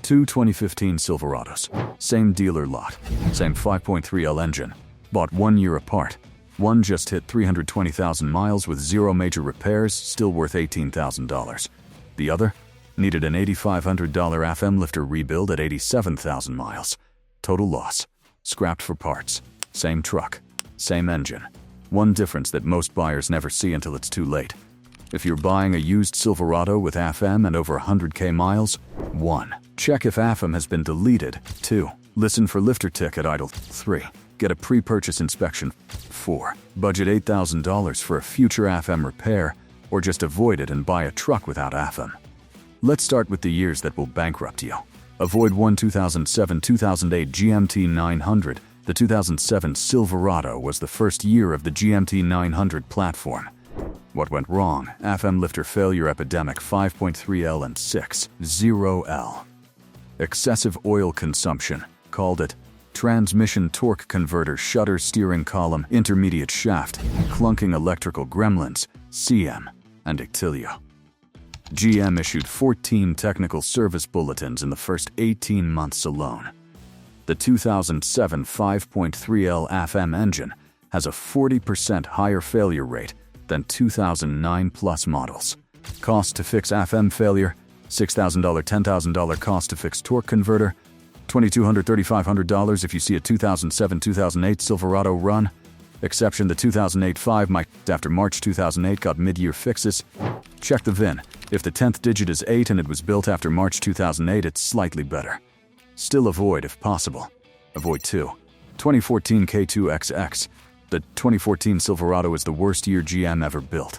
Two 2015 Silverados. Same dealer lot. Same 5.3L engine. Bought 1 year apart. One just hit 320,000 miles with 0 major repairs, still worth $18,000. The other needed an $8,500 FM lifter rebuild at 87,000 miles. Total loss. Scrapped for parts. Same truck. Same engine. One difference that most buyers never see until it's too late. If you're buying a used Silverado with FM and over 100K miles, 1. Check if FM has been deleted. 2. Listen for lifter ticket idle. 3. Get a pre-purchase inspection. 4. Budget $8,000 for a future FM repair, or just avoid it and buy a truck without FM. Let's start with the years that will bankrupt you. Avoid 1 2007-2008 GMT 900. The 2007 Silverado was the first year of the GMT 900 platform. What went wrong? FM lifter failure epidemic 5.3L and 6.0L. Excessive oil consumption, called it. Transmission torque converter, shutter, steering column, intermediate shaft, clunking electrical gremlins, CM, and Ictilio. GM issued 14 technical service bulletins in the first 18 months alone. The 2007 5.3L FM engine has a 40% higher failure rate than 2009 plus models. Cost to fix FM failure, $6,000, $10,000 cost to fix torque converter, $2,200, $3,500 if you see a 2007-2008 Silverado run. Exception, the 2008 might after March 2008 got mid-year fixes. Check the VIN. If the 10th digit is 8 and it was built after March 2008, it's slightly better. Still avoid if possible. Avoid 2. 2014 K2XX. The 2014 Silverado is the worst year GM ever built.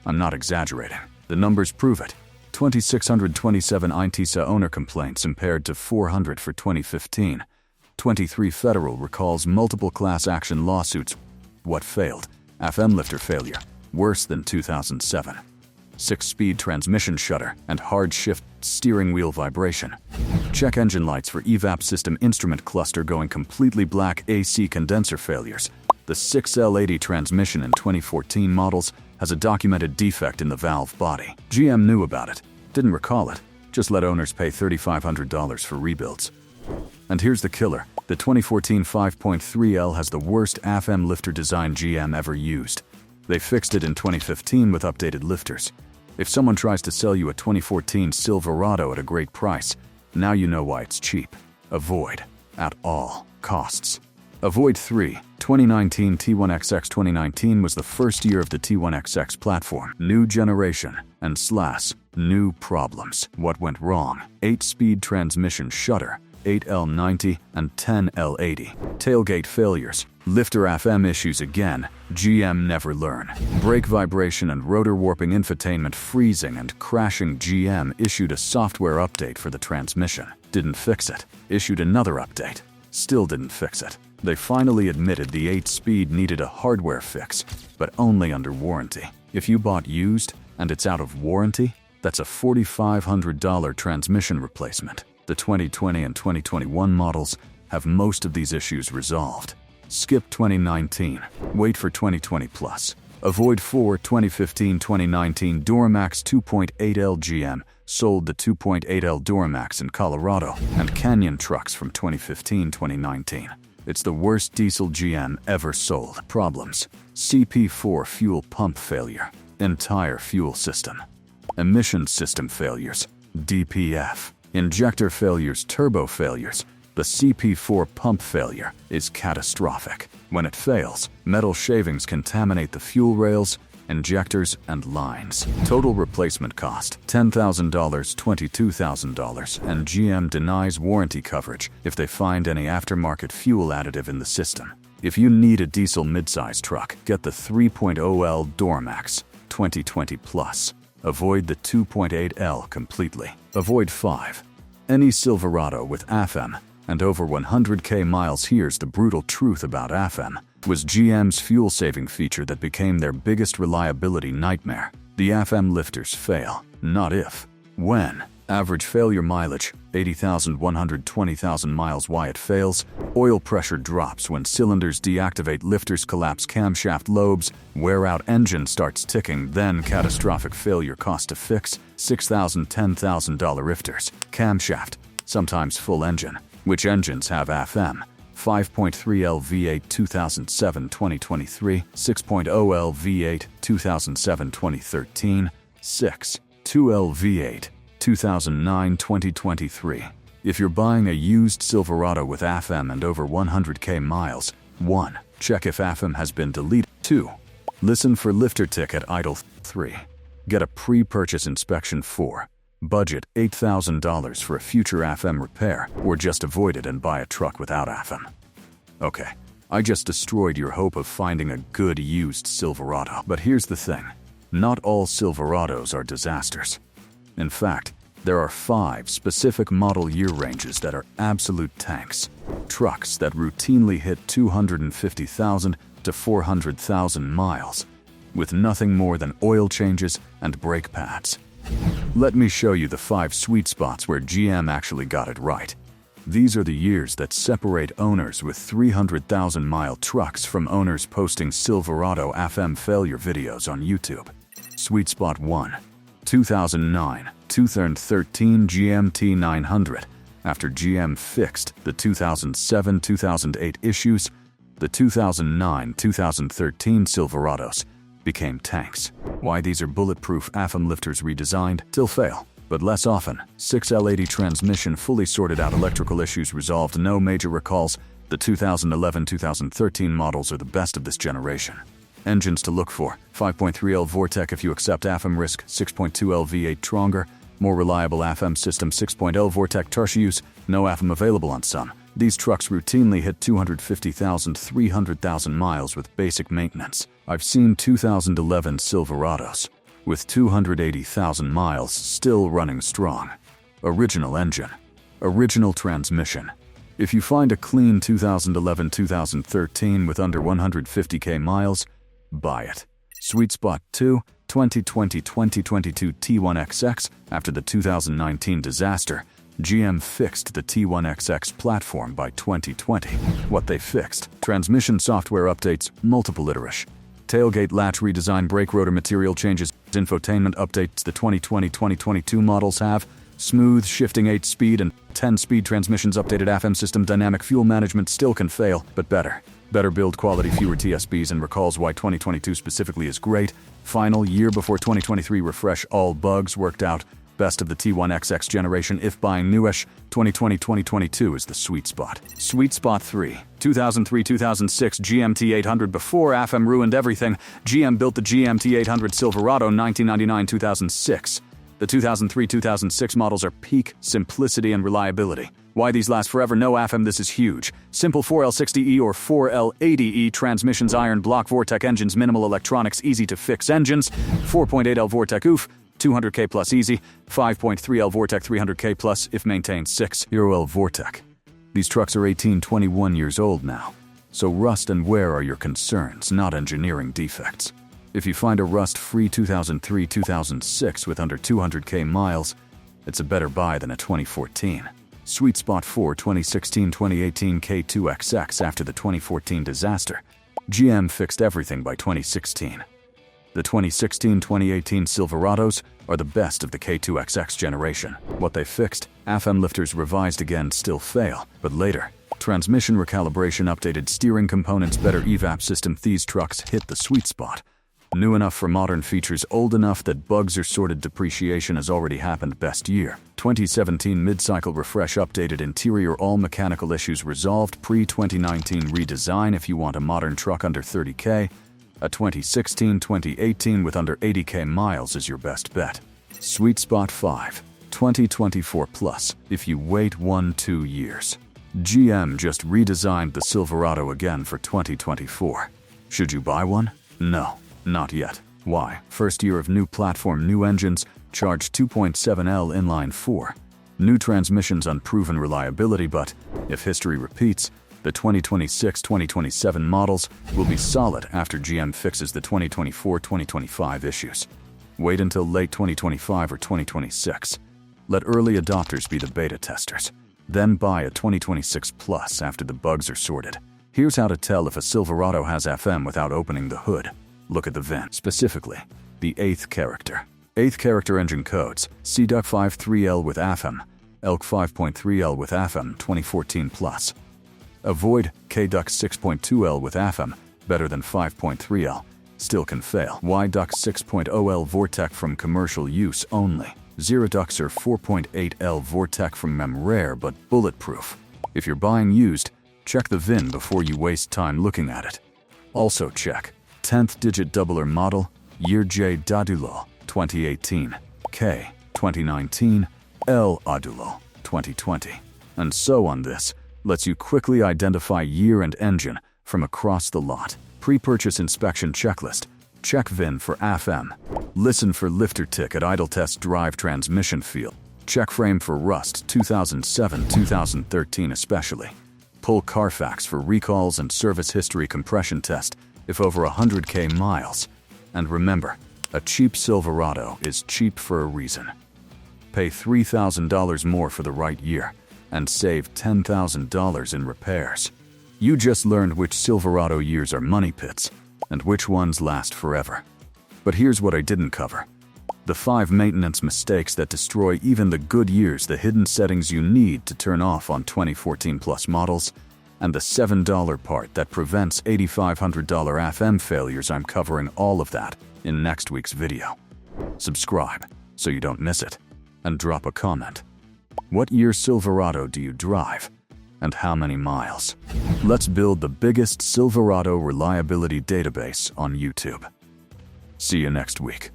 I'm not exaggerating. The numbers prove it. 2,627 INTISA owner complaints compared to 400 for 2015. 23 federal recalls, multiple class action lawsuits. What failed? FM lifter failure. Worse than 2007. 6-speed transmission shutter and hard shift steering wheel vibration. Check engine lights for evap system instrument cluster going completely black. AC condenser failures. The 6L80 transmission in 2014 models has a documented defect in the valve body. GM knew about it, didn't recall it, just let owners pay $3,500 for rebuilds. And here's the killer. The 2014 5.3L has the worst FM lifter design GM ever used. They fixed it in 2015 with updated lifters. If someone tries to sell you a 2014 Silverado at a great price, now you know why it's cheap. Avoid, at all costs. Avoid 3. 2019 T1XX. 2019 was the first year of the T1XX platform. New generation and new problems. What went wrong? 8-speed transmission shutter, 8L90 and 10L80. Tailgate failures. Lifter FM issues again. GM never learn. Brake vibration and rotor warping, infotainment freezing and crashing. GM issued a software update for the transmission. Didn't fix it. Issued another update. Still didn't fix it. They finally admitted the 8-speed needed a hardware fix, but only under warranty. If you bought used and it's out of warranty, that's a $4,500 transmission replacement. The 2020 and 2021 models have most of these issues resolved. Skip 2019. Wait for 2020 plus. Avoid 4. 2015-2019 Duramax 2.8L. GM sold the 2.8L Duramax in Colorado and Canyon trucks from 2015-2019. It's the worst diesel GM ever sold. Problems. CP4 fuel pump failure. Entire fuel system. Emission system failures. DPF. Injector failures, turbo failures. The CP4 pump failure is catastrophic. When it fails, metal shavings contaminate the fuel rails, injectors, and lines. Total replacement cost, $10,000, $22,000, and GM denies warranty coverage if they find any aftermarket fuel additive in the system. If you need a diesel midsize truck, get the 3.0L Duramax 2020 Plus. Avoid the 2.8L completely. Avoid 5. Any Silverado with FM and over 100K miles. Here's the brutal truth about FM. Was GM's fuel-saving feature that became their biggest reliability nightmare. The FM lifters fail, not if, when. Average failure mileage, 80,000, 120,000 miles. Why it fails? Oil pressure drops when cylinders deactivate, lifters collapse, camshaft lobes, wear out, engine starts ticking, then catastrophic failure. Cost to fix, $6,000, $10,000 lifters, camshaft, sometimes full engine. Which engines have FM? 5.3L V8 2007-2023, 6.0L V8 2007-2013, 6.2L V8 2009-2023. If you're buying a used Silverado with FM and over 100k miles, 1. Check if FM has been deleted. 2. Listen for lifter ticket idle. 3. Get a pre-purchase inspection. 4. Budget $8,000 for a future FM repair, or just avoid it and buy a truck without FM. Okay, I just destroyed your hope of finding a good used Silverado. But here's the thing, not all Silverados are disasters. In fact, there are 5 specific model year ranges that are absolute tanks. Trucks that routinely hit 250,000 to 400,000 miles, with nothing more than oil changes and brake pads. Let me show you the 5 sweet spots where GM actually got it right. These are the years that separate owners with 300,000-mile trucks from owners posting Silverado FM failure videos on YouTube. Sweet spot 1. 2009, 2013 GMT 900. After GM fixed the 2007-2008 issues, the 2009-2013 Silverados became tanks. Why these are bulletproof FM lifters redesigned? Still fail, but less often. 6L80 transmission fully sorted out, electrical issues resolved, no major recalls. The 2011-2013 models are the best of this generation. Engines to look for: 5.3L Vortec if you accept FM risk, 6.2L V8 Stronger, more reliable FM system, 6.0 Vortec Tertius, no FM available on some. These trucks routinely hit 250,000 to 300,000 miles with basic maintenance. I've seen 2011 Silverados with 280,000 miles still running strong. Original engine, original transmission. If you find a clean 2011-2013 with under 150k miles, buy it. Sweet spot 2, 2020-2022 T1XX. After the 2019 disaster, GM fixed the T1XX platform by 2020. What they fixed: transmission software updates, multiple iterations, tailgate latch redesign, brake rotor material changes, infotainment updates. The 2020-2022 models have smooth shifting 8-speed and 10-speed transmissions, updated FM system, dynamic fuel management. Still can fail, but better. Better build quality, fewer TSBs and recalls. Why 2022 specifically is great: final year before 2023 refresh, all bugs worked out. Best of the T1XX generation if buying newish. 2020-2022 is the sweet spot. Sweet spot 3, 2003-2006 GMT 800. Before FM ruined everything, GM built the GMT 800 Silverado 1999-2006. The 2003-2006 models are peak simplicity and reliability. Why these last forever? No FM, this is huge. Simple 4L60E or 4L80E transmissions, iron block Vortec engines, minimal electronics, easy to fix engines, 4.8L Vortec OOF, 200k plus easy, 5.3L Vortec 300k plus if maintained, 6.0L Vortec. These trucks are 18-21 years old now, so rust and wear are your concerns, not engineering defects. If you find a rust-free 2003-2006 with under 200k miles, it's a better buy than a 2014. Sweet spot 4, 2016-2018 K2XX. After the 2014 disaster, GM fixed everything by 2016. The 2016-2018 Silverados are the best of the K2XX generation. What they fixed: FM lifters revised again, still fail, but later. Transmission recalibration, updated steering components, better evap system. These trucks hit the sweet spot. New enough for modern features, old enough that bugs are sorted, depreciation has already happened. Best year: 2017 mid-cycle refresh, updated interior, all mechanical issues resolved. Pre-2019 redesign if you want a modern truck under 30k. A 2016-2018 with under 80k miles is your best bet. Sweet spot 5, 2024 plus if you wait 1-2 years. GM just redesigned the Silverado again for 2024. Should you buy one? No, not yet. Why? First year of new platform, new engines, charged 2.7L inline 4. New transmissions, unproven reliability, but if history repeats, the 2026-2027 models will be solid after GM fixes the 2024-2025 issues. Wait until late 2025 or 2026. Let early adopters be the beta testers. Then buy a 2026 Plus after the bugs are sorted. Here's how to tell if a Silverado has FM without opening the hood. Look at the VIN, specifically the 8th character. 8th character engine codes: CDUC 53L with FM, Elk 5.3L with AFM 2014 Plus. Avoid K-Dux 6.2L with AFM, better than 5.3L, still can fail. Y-Dux 6.0L Vortec from commercial use only. Zero-Duxer 4.8L Vortec from mem rare but bulletproof. If you're buying used, check the VIN before you waste time looking at it. Also check 10th digit doubler model, year J Dadulo 2018, K 2019, L Adulo 2020. And so on. This lets you quickly identify year and engine from across the lot. Pre-purchase inspection checklist. Check VIN for AFM. Listen for lifter tick at idle test drive transmission field. Check frame for rust 2007-2013 especially. Pull Carfax for recalls and service history compression test if over 100K miles. And remember, a cheap Silverado is cheap for a reason. Pay $3,000 more for the right year and save $10,000 in repairs. You just learned which Silverado years are money pits and which ones last forever. But here's what I didn't cover. The 5 maintenance mistakes that destroy even the good years, the hidden settings you need to turn off on 2014 Plus models, and the $7 part that prevents $8,500 FM failures. I'm covering all of that in next week's video. Subscribe so you don't miss it, and drop a comment. What year Silverado do you drive, and how many miles? Let's build the biggest Silverado reliability database on YouTube. See you next week.